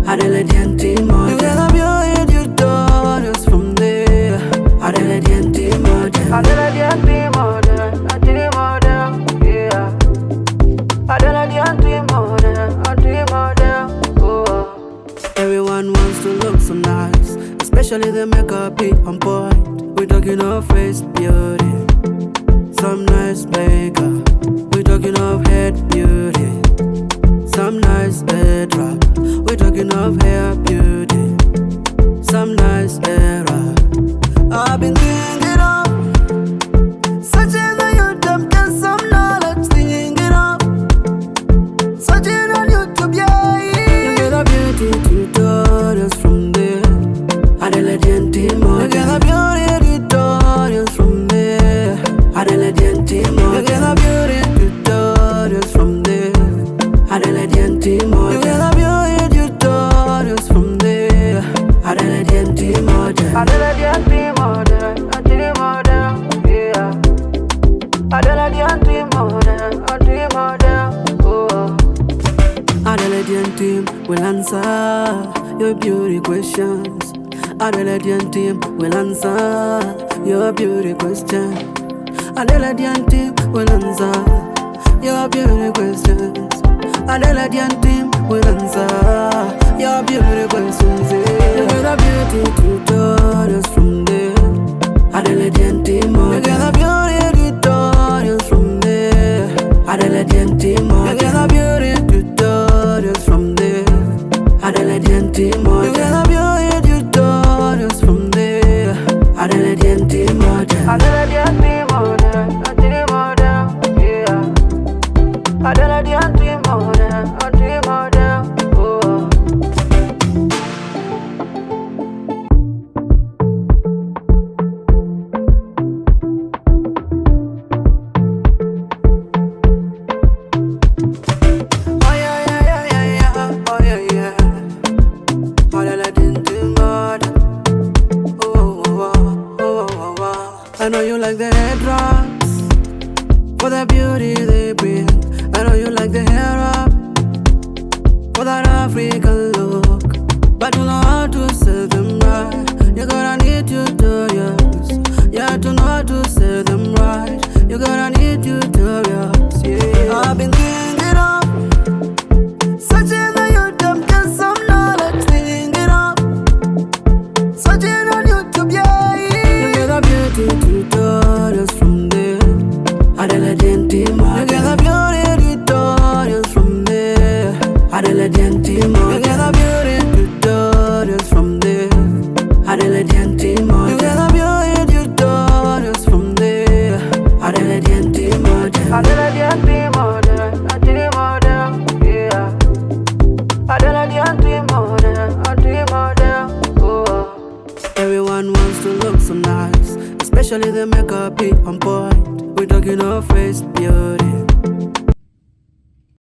Adela Dianti model. You get a beauty, you daughters from there. Adela Dianti model. Adela Dianti model, Adela model, yeah. Adela Dianti model, Adela model, oh. Everyone wants to look so nice, especially the makeup be on point. We're talking of face beauty, some nice makeup. We're talking of head beauty, some nice head wrap. We're talking of hair beauty, some nice hair wrap. I've been thinking of searching on YouTube, get some knowledge, thinking of searching on YouTube, yeah. You get a beauty tutorials from there. Adela Dianti model. You get a beauty tutorials from there. Adela Dianti model. You get a beauty tutorials from there. Adela Dianti model. You get a beauty tutorials from there. Adela Dianti model. Adela Dianti model. Adela model, yeah. Adela Dianti model. Adela model, oh. Adela Dianti will answer your beauty questions. Adela Dianti will answer your beauty question. Adela Dianti will answer your beauty questions. Adela Dianti will answer your beauty questions. You get a beauty tutorials from there. Adela Dianti model. You get a beauty tutorials from there. Adela Dianti model. You get a beauty tutorials from there. Adela Dianti model. You get a beauty tutorials from there. Adela Dianti model. Adela Dianti model. Adela model, yeah. Adela Dianti model. Adela model, oh. Oh yeah, yeah, yeah, yeah, yeah. Oh yeah, yeah. Adela Dianti model. Oh, oh, oh, oh, oh, oh. I know you like the head drops for the beauty they bring. I know you like the hair up for that African look, but you know how to sell them right. You gotta need tutorials. You have to know how to sell them right. You gotta need tutorials, yeah. I've been thinking of searching on YouTube, get some knowledge, thinking of searching on YouTube, yeah. You get a beauty tutorials from there. Adela Dianti model. You get a beauty tutorials from there. Adela Dianti model. You get a beauty tutorials from there. Adela Dianti model. You get a beauty tutorials from there. Adela Dianti model. Adela Dianti model. Adela model, yeah. Adela Dianti model. Adela model, oh. Everyone wants to look so nice, especially the makeup be on point. We're talking of face beauty,